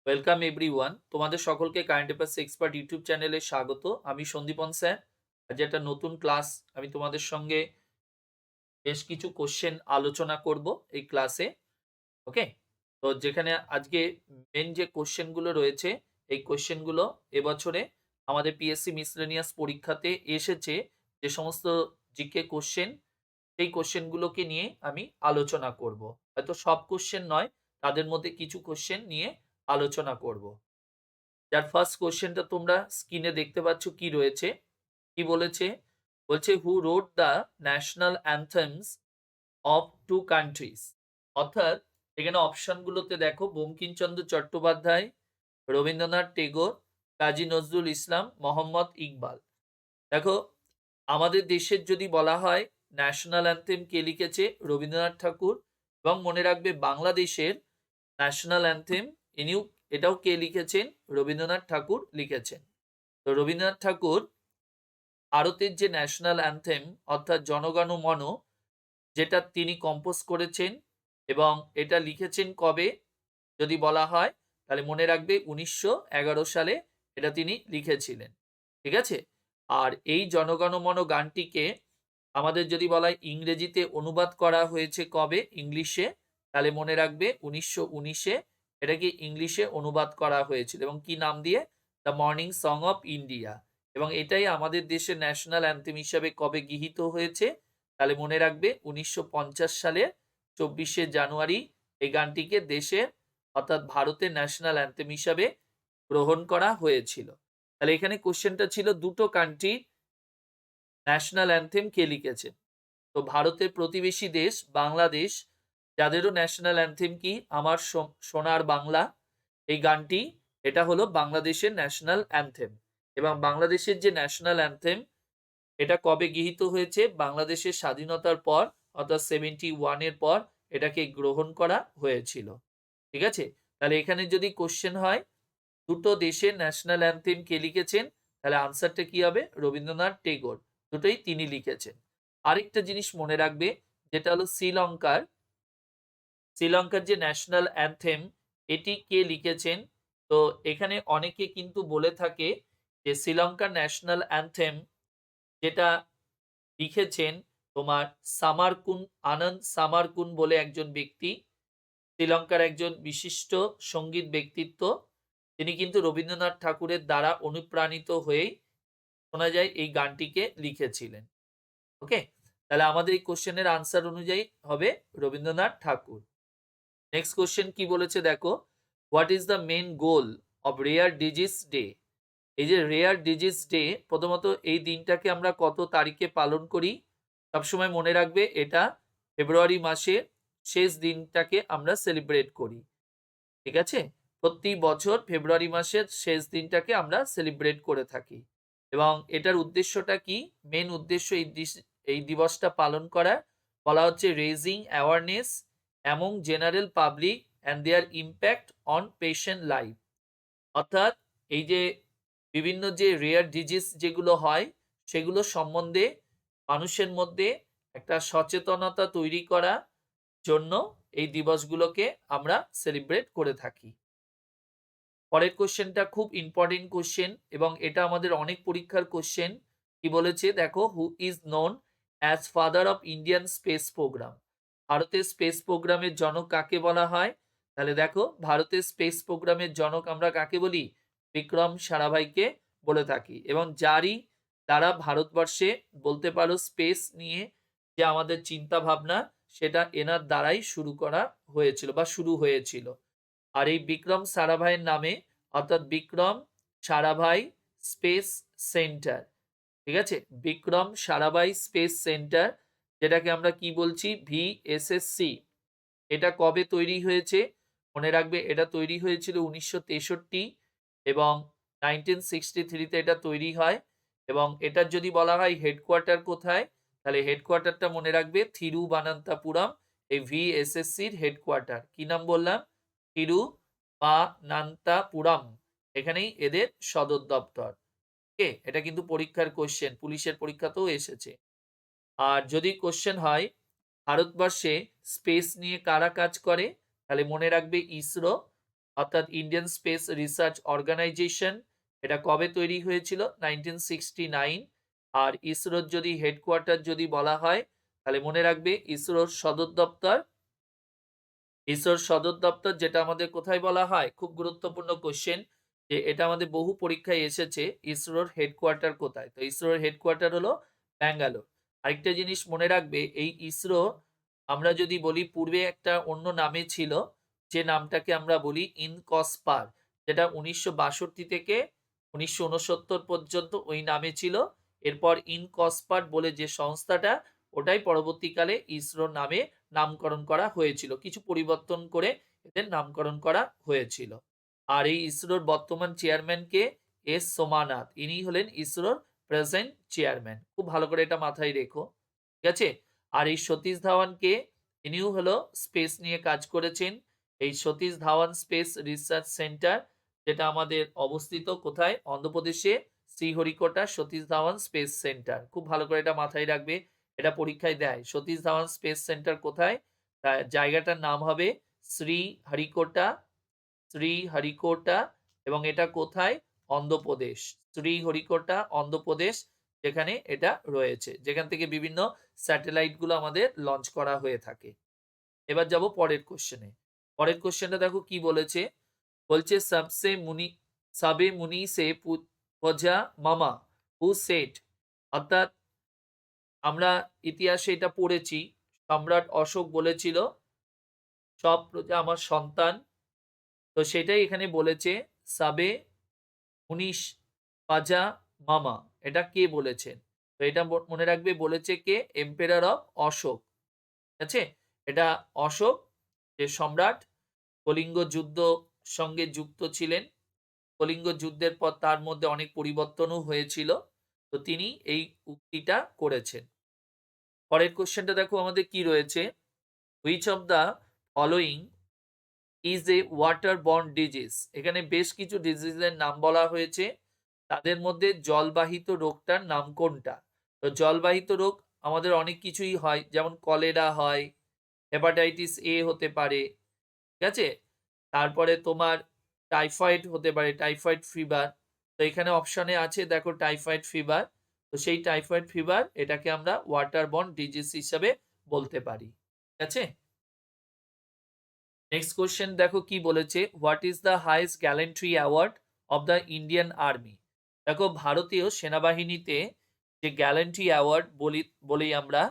Welcome everyone, তোমাদের সকলকে current affairs expert YouTube চ্যানেলে স্বাগত। আমি সন্দীপন স্যার। আজ একটা নতুন ক্লাস আমি তোমাদের সঙ্গে বেশ কিছু কোশ্চেন আলোচনা করব এই ক্লাসে। ওকে, তো যেখানে আজকে মেন যে কোশ্চেনগুলো রয়েছে, এই কোশ্চেনগুলো এবছরে আমাদের পিএসসি মিসলেনিয়াস পরীক্ষাতে এসেছে। যে সমস্ত জিকে কোশ্চেন, সেই কোশ্চেনগুলোকে নিয়ে আমি আলোচনা করব। হয়তো সব কোশ্চেন নয়, তাদের মধ্যে কিছু কোশ্চেন নিয়ে আলোচনা করব। যার ফার্স্ট কোশ্চেনটা তোমরা স্ক্রিনে দেখতে পাচ্ছ কি রয়েছে, কি বলেছে। বলছে who wrote the national anthems of two countries. অর্থাৎ এখানে অপশনগুলোতে দেখো, বঙ্কিমচন্দ্র চট্টোপাধ্যায়, রবীন্দ্রনাথ টেগোর, কাজী নজরুল ইসলাম, মোহাম্মদ ইকবাল। দেখো, আমাদের দেশের যদি বলা হয় ন্যাশনাল অ্যানথেম কে লিখেছে, রবীন্দ্রনাথ ঠাকুর। এবং মনে রাখবে বাংলাদেশের ন্যাশনাল অ্যানথেম ইনিও, এটাও কে লিখেছেন, রবীন্দ্রনাথ ঠাকুর লিখেছেন। তো রবীন্দ্রনাথ ঠাকুর ভারতের যে ন্যাশনাল অ্যানথেম অর্থাৎ জনগণ মন, যেটা তিনি কম্পোজ করেছেন এবং এটা লিখেছেন কবে যদি বলা হয়, তাহলে মনে রাখবে 1911 সালে এটা তিনি লিখেছিলেন। ঠিক আছে। আর এই জনগণ মন গানটিকে আমাদের যদি বলা হয় ইংরেজিতে অনুবাদ করা হয়েছে কবে, ইংলিশে, তাহলে মনে রাখবে 1919-এ এটাকে ইংলিশে অনুবাদ করা হয়েছিল। এবং কি নাম দিয়ে? The morning song of India. এবং এটাই আমাদের দেশের ন্যাশনাল অ্যান্থেম হিসাবে কবে গৃহীত হয়েছে, তাহলে মনে রাখবে 1950 সালের 24শে জানুয়ারি এই গানটিকে দেশে অর্থাৎ ভারতের ন্যাশনাল অ্যান্থেম হিসাবে গ্রহণ করা হয়েছিল। তাহলে এখানে কোশ্চেনটা ছিল দুটো কান্ট্রি ন্যাশনাল অ্যানথেম কে লিখেছে। তো ভারতের প্রতিবেশী দেশ বাংলাদেশ, যাদেরও ন্যাশনাল অ্যানথেম কি, আমার সোনার বাংলা। এই গানটি, এটা হলো বাংলাদেশের ন্যাশনাল অ্যানথেম। এবং বাংলাদেশের যে ন্যাশনাল অ্যানথেম, এটা কবে গৃহীত হয়েছে? বাংলাদেশের স্বাধীনতার পর, অর্থাৎ 71-এর পর এটাকে গ্রহণ করা হয়েছিল। ঠিক আছে। তাহলে এখানে যদি কোশ্চেন হয় দুটো দেশের ন্যাশনাল অ্যানথেম কে লিখেছেন, তাহলে আনসারটা কি হবে? রবীন্দ্রনাথ টেগোর। দুটোই তিনি লিখেছেন। আরেকটা জিনিস মনে রাখবে, যেটা হলো শ্রীলঙ্কার যে ন্যাশনাল অ্যানথেম, এটি কে লিখেছেন। তো এখানে অনেকে কিন্তু বলে থাকে যে শ্রীলঙ্কার ন্যাশনাল অ্যানথেম যেটা লিখেছেন তোমার আনন্দ সামারকুন বলে একজন ব্যক্তি, শ্রীলঙ্কার একজন বিশিষ্ট সঙ্গীত ব্যক্তিত্ব। তিনি কিন্তু রবীন্দ্রনাথ ঠাকুরের দ্বারা অনুপ্রাণিত হয়েই শোনা যায় এই গানটিকে লিখেছিলেন। ওকে, তাহলে আমাদের এই কোশ্চেনের আনসার অনুযায়ী হবে রবীন্দ্রনাথ ঠাকুর। নেক্সট কোশ্চেন কি বলেছে দেখো, what is the main goal of rare disease day. এই যে রেয়ার ডিজিজ ডে, প্রথমত এই দিনটাকে আমরা কত তারিখে পালন করি? সবসময় মনে রাখবে এটা ফেব্রুয়ারি মাসের শেষ দিনটাকে আমরা সেলিব্রেট করি। ঠিক আছে। প্রতি বছর ফেব্রুয়ারি মাসের শেষ দিনটাকে আমরা সেলিব্রেট করে থাকি। এবং এটার উদ্দেশ্যটা কি? মেন উদ্দেশ্য এই দিবসটা পালন করার বলা হচ্ছে raising awareness among general public and their impact on patient life. অর্থাৎ এই যে বিভিন্ন যে রেয়ার ডিজিজ যেগুলো হয়, সেগুলো সম্বন্ধে মানুষের মধ্যে একটা সচেতনতা তৈরি করা জন্য এই দিবসগুলোকে আমরা সেলিব্রেট করে থাকি। পরের কোশ্চেনটা খুব ইম্পর্টেন্ট কোশ্চেন এবং এটা আমাদের অনেক পরীক্ষার কোশ্চেন। কি বলেছে দেখো, who is known as father of Indian space programme. ভারতের স্পেস প্রোগ্রামের জনক কাকে বলা হয়? তাহলে দেখো, ভারতের স্পেস প্রোগ্রামের জনক আমরা কাকে বলি? বিক্রম সারাভাইকে বলে থাকি। এবং যারই দ্বারা ভারতবর্ষে বলতে পারো স্পেস নিয়ে যে আমাদের চিন্তা ভাবনা, সেটা এনার দ্বারাই শুরু করা হয়েছিল বা শুরু হয়েছিল। আর এই বিক্রম সারাভাইয়ের নামে, অর্থাৎ বিক্রম সারাভাই স্পেস সেন্টার। ঠিক আছে, বিক্রম সারাভাই স্পেস সেন্টার, যেটাকে আমরা কি বলছি, ভিএসএসসি। এটা কবে তৈরি হয়েছে? মনে রাখবে এটা তৈরি হয়েছিল 1963 এবং 1963-তে এটা তৈরি হয়। এবং এটার যদি বলা হয় হেডকোয়ার্টার কোথায়, তাহলে হেডকোয়ার্টারটা মনে রাখবে থিরুবানান্তাপুরম। এই ভিএসএসসির হেডকোয়ার্টার কি নাম বললাম? থিরুবানান্তাপুরম। এখানেই এদের সদর দপ্তর। ওকে, এটা কিন্তু পরীক্ষার কোশ্চেন, পুলিশের পরীক্ষাতেও এসেছে। আর যদি কোশ্চেন হয় ভারতবর্ষে স্পেস নিয়ে কারা কাজ করে, তাহলে মনে রাখবে ইসরো। অর্থাৎ ইন্ডিয়ান স্পেস রিসার্চ অর্গানাইজেশন, এটা কবে তৈরি হয়েছিল? 1969। আর ইসরোর যদি হেডকোয়ার্টার যদি বলা হয়, তাহলে মনে রাখবে ইসরোর সদর দপ্তর যেটা আমাদের কোথায় বলা হয়, খুব গুরুত্বপূর্ণ কোশ্চেন, যে এটা আমাদের বহু পরীক্ষায় এসেছে, ইসরোর হেডকোয়ার্টার কোথায়? তো ইসরোর হেডকোয়ার্টার হলো ব্যাঙ্গালোর। আরেকটা জিনিস মনে রাখবে, এই ইসরো আমরা যদি বলি পূর্বে একটা অন্য নামে ছিল, যে নামটাকে আমরা বলি ইনকসপার, যেটা 1962 থেকে 1969 পর্যন্ত ওই নামে ছিল। এরপর ইনকসপার্ট বলে যে সংস্থাটা, ওটাই পরবর্তীকালে ইসরোর নামে নামকরণ করা হয়েছিল, কিছু পরিবর্তন করে এদের নামকরণ করা হয়েছিল। আর এই ইসরোর বর্তমান চেয়ারম্যান কে? এস সোমানাথ, ইনি হলেন ইসরোর প্রেজেন্ট চেয়ারম্যান। খুব ভালো করে এটা মাথায় রেখো, ঠিক আছে? আর এই সতীশ ধাওয়ান কে? ইনিও হলো স্পেস নিয়ে কাজ করেছেন। এই Satish Dhawan space research centre, যেটা আমাদের অবস্থিত কোথায়? অন্ধ্রপ্রদেশে শ্রীহরিকোটা সতীশ ধাওয়ান স্পেস সেন্টার। খুব ভালো করে এটা মাথায় রাখবে, এটা পরীক্ষায় দেয়। সতীশ ধাওয়ান স্পেস সেন্টার কোথায়? জায়গাটার নাম হবে শ্রীহরিকোটা, শ্রীহরিকোটা। এবং এটা কোথায়? অন্ধ্রপ্রদেশ। শ্রীহরিকোটা, অন্ধ্রপ্রদেশ, যেখানে এটা রয়েছে, যেখান থেকে বিভিন্ন স্যাটেলাইট গুলো আমাদের লঞ্চ করা হয়ে থাকে। এবার যাব পরের কোশ্চেনে। পরের কোশ্চেনটা দেখো কি বলেছে। বলছে সবে মুনি সে পজা মামা হু সেট, অর্থাৎ আমরা ইতিহাসে এটা পড়েছি, সম্রাট অশোক বলেছিল সব প্রজা আমার সন্তান। তো সেটাই এখানে বলেছে, সাবে মুনিশ পাজা মামা, এটা কে বলেছেন? তো এটা মনে রাখবে, বলেছে কে? এম্পেরার অফ অশোক, ঠিক আছে? এটা অশোক, যে সম্রাট, কলিঙ্গ যুদ্ধ সঙ্গে যুক্ত ছিলেন। কলিঙ্গ যুদ্ধের পর তার মধ্যে অনেক পরিবর্তনও হয়েছিল, তো তিনি এই উক্তিটা করেছেন। পরের কোশ্চেনটা দেখো আমাদের কি রয়েছে। Which of the following is a water borne disease? এখানে বেশ কিছু ডিজিজের নাম বলা হয়েছে, তাদের মধ্যে জলবাহিত রোগটার নাম কোনটা? তো জলবাহিত রোগ আমাদের অনেক কিছুই হয়, যেমন কলেরা হয়, হেপাটাইটিস এ হতে পারে, ঠিক আছে? তারপরে তোমার টাইফয়েড হতে পারে, টাইফয়েড ফিভার। তো এখানে অপশনে আছে দেখো টাইফয়েড ফিভার। তো সেই টাইফয়েড ফিভার, এটাকে আমরা ওয়াটার বর্ন ডিজিজ হিসাবে বলতে পারি, ঠিক আছে? নেক্সট কোশ্চেন দেখো কি বলেছে। What is the highest gallantry award of the Indian army? দেখো ভারতীয় সেনাবাহিনীতে যে গ্যালেন্ট্রি অ্যাওয়ার্ড বলি আমরা,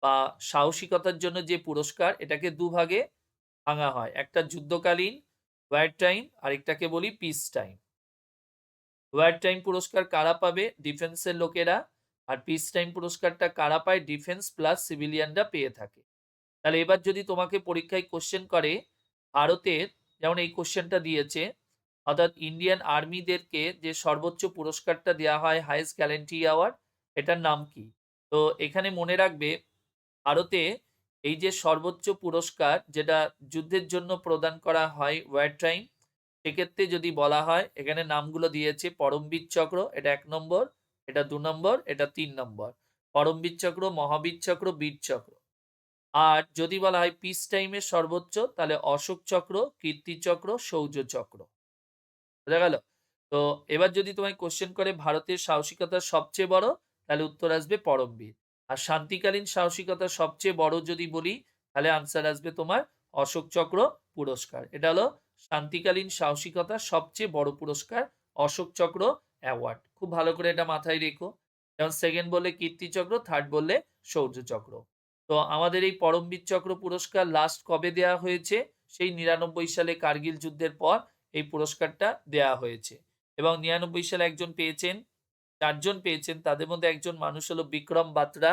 বা সাহসিকতার জন্য যে পুরস্কার, এটাকে দুভাগে ভাঙা হয়। একটা যুদ্ধকালীন ওয়ার টাইম, আর একটাকে বলি পিস টাইম। ওয়ার টাইম পুরস্কার কারা পাবে? ডিফেন্সের লোকেরা। আর পিস টাইম পুরস্কারটা কারা পায়? ডিফেন্স প্লাস সিভিলিয়ানরা পেয়ে থাকে। তাহলে এবার যদি তোমাকে পরীক্ষায় কোশ্চেন করে, ভারতের, যেমন এই কোশ্চেনটা দিয়েছে, অর্থাৎ ইন্ডিয়ান আর্মিদেরকে যে সর্বোচ্চ পুরস্কারটা দেওয়া হয়, হাইয়েস্ট গ্যালেন্ট্রি অ্যাওয়ার্ড, এটার নাম কি? তো এখানে মনে রাখবে, ভারতে এই যে সর্বোচ্চ পুরস্কার যেটা যুদ্ধের জন্য প্রদান করা হয়, ওয়ার টাইম, সেক্ষেত্রে যদি বলা হয়, এখানে নামগুলো দিয়েছে পরমবীর চক্র, এটা 1 নম্বর, এটা 2 নম্বর, এটা 3 নম্বর। পরমবীর চক্র, মহাবীর চক্র, বীর চক্র। আর যদি বলা হয় পিস টাইমের সর্বোচ্চ, তাহলে অশোক চক্র, কীর্তি চক্র, শৌর্য চক্র। বোঝা গেল? তো এবার যদি তোমায় কোশ্চেন করে ভারতের সাহসিকতা সবচেয়ে বড়, তাহলে উত্তর আসবে পরমবীর। আর শান্তিকালীন সাহসিকতা সবচেয়ে বড় যদি বলি, তাহলে আনসার আসবে তোমার অশোক চক্র পুরস্কার। এটা হলো শান্তিকালীন সাহসিকতা সবচেয়ে বড় পুরস্কার, অশোক চক্র অ্যাওয়ার্ড। খুব ভালো করে এটা মাথায় রেখো। যেমন সেকেন্ড বললে কীর্তি চক্র, থার্ড বললে শৌর্য চক্র। তো আমাদের এই পরমবীর চক্র পুরস্কার লাস্ট কবে দেয়া হয়েছে? সেই 99 সালে কার্গিল যুদ্ধের পর এই পুরস্কারটা দেয়া হয়েছে। এবং 99 সালে একজন পেয়েছেন, 4 জন পেয়েছেন। তাদের মধ্যে একজন মানুষ হলো বিক্রম বাত্রা,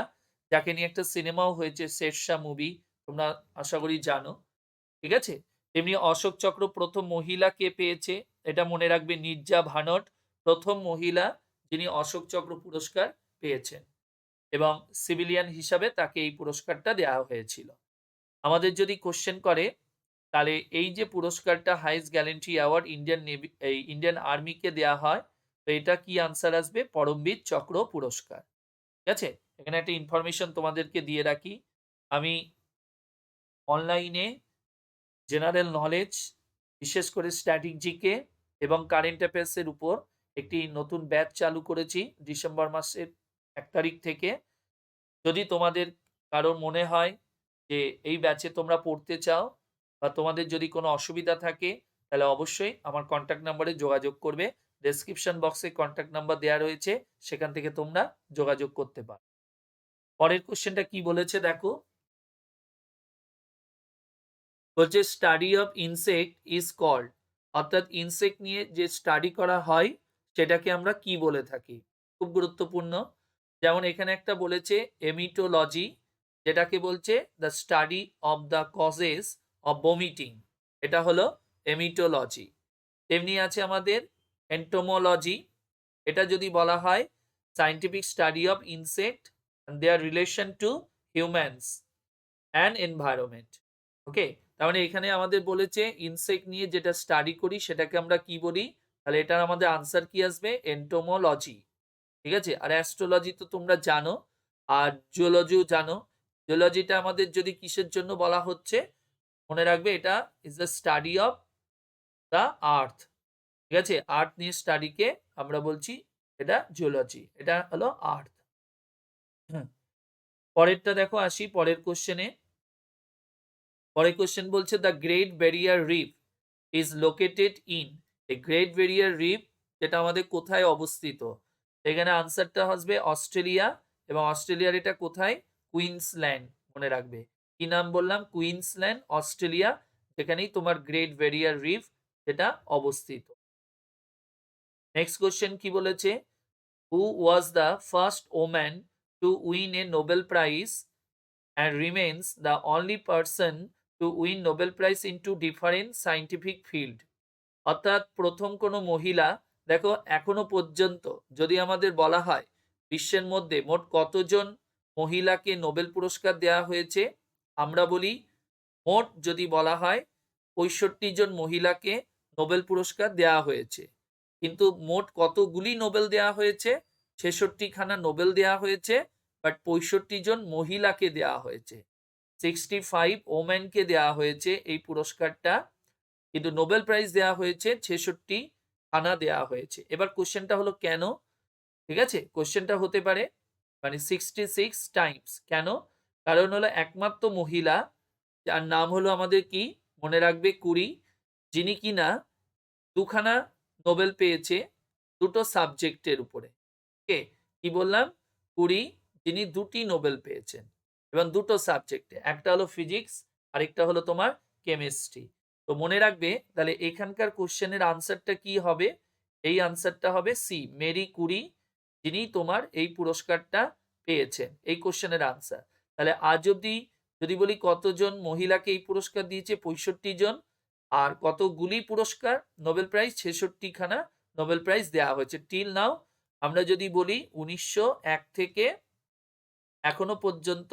যাকে নিয়ে একটা সিনেমাও হয়েছে, শেরশাহ মুভি, তোমরা আশা করি জানো, ঠিক আছে? তেমনি অশোক চক্র প্রথম মহিলা কে পেয়েছে? এটা মনে রাখবে, নির্জা ভানট, প্রথম মহিলা যিনি অশোক চক্র পুরস্কার পেয়েছেন, এবং সিভিলিয়ান হিসাবে তাকে এই পুরস্কারটা দেওয়া হয়েছিল। আমাদের যদি কোশ্চেন করে, তাহলে এই যে পুরস্কারটা হাইয়েস্ট গ্যালেন্ট্রি অ্যাওয়ার্ড ইন্ডিয়ান আর্মিকে দেওয়া হয়, তো এটা কি আনসার আসবে? পরমবীর চক্র পুরস্কার, ঠিক আছে? এখানে একটা ইনফরমেশন তোমাদেরকে দিয়ে রাখি, আমি অনলাইনে জেনারেল নলেজ বিশেষ করে স্ট্যাটিক জিকে এবং কারেন্ট অ্যাফেয়ার্সের উপর একটি নতুন ব্যাচ চালু করেছি ডিসেম্বর মাসের 1 তারিখ থেকে। যদি তোমাদের কারোর মনে হয় যে এই ব্যাচে তোমরা পড়তে চাও বা তোমাদের যদি কোনো অসুবিধা থাকে, তাহলে অবশ্যই আমার কন্ট্যাক্ট নাম্বারে যোগাযোগ করবে। ডেসক্রিপশন বক্সে কন্ট্যাক্ট নাম্বার দেওয়া রয়েছে, সেখান থেকে তোমরা যোগাযোগ করতে পারো। পরের কোশ্চেনটা কি বলেছে দেখো, বলছে study of insect is called, অর্থাৎ ইনসেক্ট নিয়ে যে স্টাডি করা হয় সেটাকে আমরা কি বলে থাকি। খুব গুরুত্বপূর্ণ। যেমন এখানে একটা বলেছে এমিটোলজি, যেটাকে বলছে the study of the causes of vomiting, এটা হলো এমিটোলজি। তেমনি আছে আমাদের এন্টোমোলজি, এটা যদি বলা হয় scientific study of insect and their relation to humans and environment. ওকে, তার মানে এখানে আমাদের বলেছে ইনসেক্ট নিয়ে যেটা স্টাডি করি সেটাকে আমরা কি বলি, তাহলে এটার আমাদের আনসার কি আসবে, এন্টোমোলজি। ঠিক আছে, আর অ্যাস্ট্রোলজি তো তোমরা জানো, আর জিওলজিও জানো। জিওলজিটা আমাদের যদি কিসের জন্য বলা হচ্ছে, মনে রাখবে এটা is the study of the earth. ঠিক আছে, আর্থ নিয়ে স্টাডিকে আমরা বলছি এটা জিওলজি, এটা হলো আর্থ। পরেরটা দেখো, আসি পরের কোশ্চেনে। পরের কোশ্চেন বলছে the great barrier reef is located in, এই গ্রেট ব্যারিয়ার রিফ যেটা আমাদের কোথায় অবস্থিত, এখানে আনসারটা আসবে অস্ট্রেলিয়া, এবং অস্ট্রেলিয়ার এটা কোথায়, কুইন্সল্যান্ড। মনে রাখবে কি নাম বললাম, কুইন্সল্যান্ড, অস্ট্রেলিয়া, যেখানেই তোমার গ্রেট ব্যারিয়ার রিফ যেটা অবস্থিত। নেক্সট কোশ্চেন কি বলেছে, who was the first woman to win a Nobel prize and remains the only person to win Nobel Prize into different scientific field, অর্থাৎ প্রথম কোনো মহিলা। দেখো এখনো পর্যন্ত যদি আমাদের বলা হয় বিশ্বের মধ্যে মোট কতজন মহিলাকে নোবেল পুরস্কার দেওয়া হয়েছে, আমরা বলি মোট যদি বলা হয় 65 জন মহিলাকে নোবেল পুরস্কার দেওয়া হয়েছে। কিন্তু মোট কতগুলি নোবেল দেওয়া হয়েছে, 66 খানা নোবেল দেওয়া হয়েছে, বাট 65 জন মহিলাকে দেওয়া হয়েছে, 65 ওমেনকে দেওয়া হয়েছে এই পুরস্কারটা, কিন্তু নোবেল প্রাইজ দেওয়া হয়েছে 66 খানা দেওয়া হয়েছে। এবার কোশ্চেনটা হলো কেন, ঠিক আছে, কোশ্চেনটা হতে পারে মানে 66 টাইমস কেন, কারণ হলো একমাত্র মহিলা যার নাম হলো আমাদের কি, মনে রাখবে কুরি, যিনি কিনা দুখানা নোবেল পেয়েছে দুটো সাবজেক্টের উপরে। কে, কি বললাম, কুরি, যিনি দুটি নোবেল পেয়েছেন এবং দুটো সাবজেক্টে, একটা হলো ফিজিক্স আরেকটা হলো তোমার কেমিস্ট্রি। তো মনে রাখবে তাহলে এখানকার কোশ্চেনের আনসারটা কি হবে, এই আনসারটা হবে সি, মেরি কুরি, যিনি তোমার এই পুরস্কারটা পেয়েছেন, এই কোশ্চেনের আনসার। তাহলে আজ অব্দি যদি বলি কতজন মহিলাকে এই পুরস্কার দিয়েছে, 65 জন, আর কতগুলি পুরস্কার নোবেল প্রাইজ, 66 খানা নোবেল প্রাইজ দেওয়া হয়েছে টিল নাও। আমরা যদি বলি 1901 থেকে এখনো পর্যন্ত,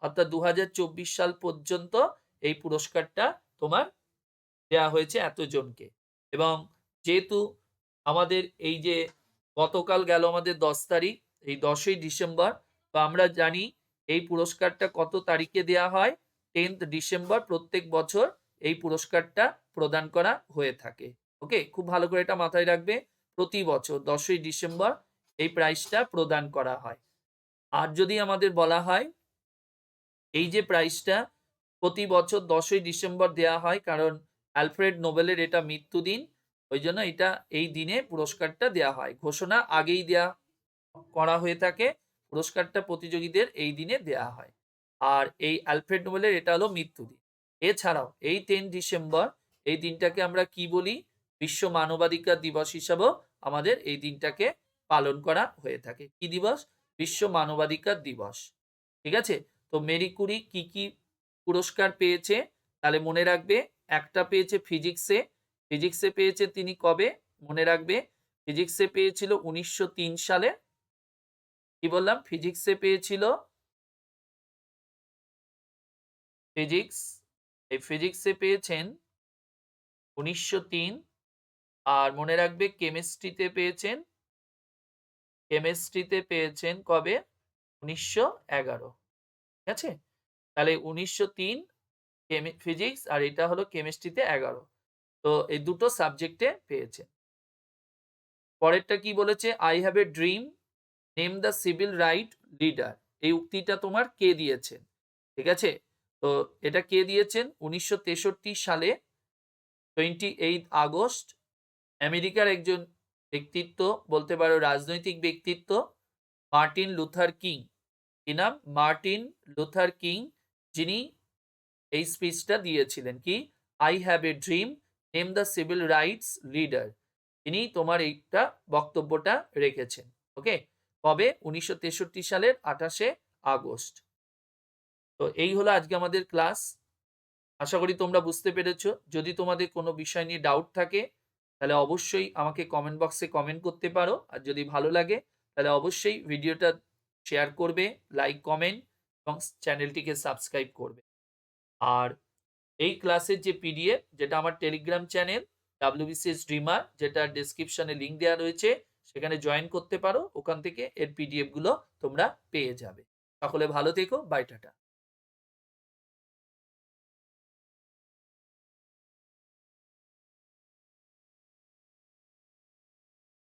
অর্থাৎ 2024 সাল পর্যন্ত এই পুরস্কারটা তোমার দেওয়া হয়েছে এতজনকে। এবং যেহেতু আমাদের এই যে গতকাল গেল আমাদের 10 তারিখ, এই 10ই ডিসেম্বর, তো আমরা জানি এই পুরস্কারটা কত তারিখে দেওয়া হয়, 10th ডিসেম্বর প্রত্যেক বছর এই পুরস্কারটা প্রদান করা হয়ে থাকে। ওকে, খুব ভালো করে এটা মাথায় রাখবে, প্রতি বছর 10ই ডিসেম্বর এই প্রাইজটা প্রদান করা হয়। আর যদি আমাদের বলা হয় এই যে প্রাইজটা প্রতি বছর 10ই ডিসেম্বর দেওয়া হয়, কারণ অ্যালফ্রেড নোবেলের এটা মৃত্যুদিন, ওই জন্য এটা এই দিনে পুরস্কারটা দেওয়া হয়, ঘোষণা আগেই দেওয়া করা হয়ে থাকে, পুরস্কারটা প্রতিযোগীদের এই দিনে দেওয়া হয়। আর এই অ্যালফ্রেড নোবেলের এটা হলো মৃত্যুদিন। এছাড়াও এই 10 ডিসেম্বর এই দিনটাকে আমরা কি বলি, বিশ্ব মানবাধিকার দিবস হিসাবেও আমাদের এই দিনটাকে পালন করা হয়ে থাকে। কি দিবস, বিশ্ব মানবাধিকার দিবস। ঠিক আছে, তো মেরি কুরি কি কি পুরস্কার পেয়েছে, তাহলে মনে রাখবে একটা পেয়েছে ফিজিক্সে, ফিজিক্সে পেয়েছে তিনি কবে, মনে রাখবে ফিজিক্সে পেয়েছিল 1903 সালে। কি বললাম, ফিজিক্সে পেয়েছিল, ফিজিক্স, এই ফিজিক্সে পেয়েছেন 1903। আর মনে রাখবে কেমিস্ট্রিতে পেয়েছেন, কেমিস্ট্রিতে পেয়েছেন কবে, 1911। ঠিক আছে, তাহলে 1903 ফিজিক্স, আর এটা হলো কেমিস্ট্রিতে 11। তো এই দুটো সাবজেক্টে পেয়েছেন। পরেরটা কি বলেছে? I have a dream, name the civil right leader. এই উক্তিটা তোমার কে দিয়েছেন? ঠিক আছে, তো এটা কে দিয়েছেন? 1963 সালে 28 আগস্ট আমেরিকার একজন ব্যক্তিত্ব, বলতে পারো রাজনৈতিক ব্যক্তিত্ব, মার্টিন লুথার কিং। কি নাম? মার্টিন লুথার কিং, যিনি এই স্পিচটা দিয়েছিলেন। কি? I have a dream, name the civil rights leader. তিনি তোমার এইটা বক্তব্যটা রেখেছেন। ওকে, কবে? 1963 সালের 28 আগস্ট। তো এই হলো আজকে আমাদের ক্লাস। আশা করি তোমরা বুঝতে পেরেছো। যদি তোমাদের কোনো বিষয় নিয়ে ডাউট থাকে তাহলে অবশ্যই আমাকে কমেন্ট বক্সে কমেন্ট করতে পারো। আর যদি ভালো লাগে তাহলে অবশ্যই ভিডিওটা শেয়ার করবে, লাইক, কমেন্ট এবং চ্যানেলটিকে সাবস্ক্রাইব করবে। আর এই ক্লাসের যে পিডিএফ, যেটা আমার টেলিগ্রাম চ্যানেল WBCS ড্রিমার, যেটা ডেসক্রিপশনে লিঙ্ক দেওয়া রয়েছে, সেখানে জয়েন করতে পারো। ওখান থেকে এর পিডিএফ গুলো তোমরা পেয়ে যাবে। সকলে ভালো থেকো। Bye, tata.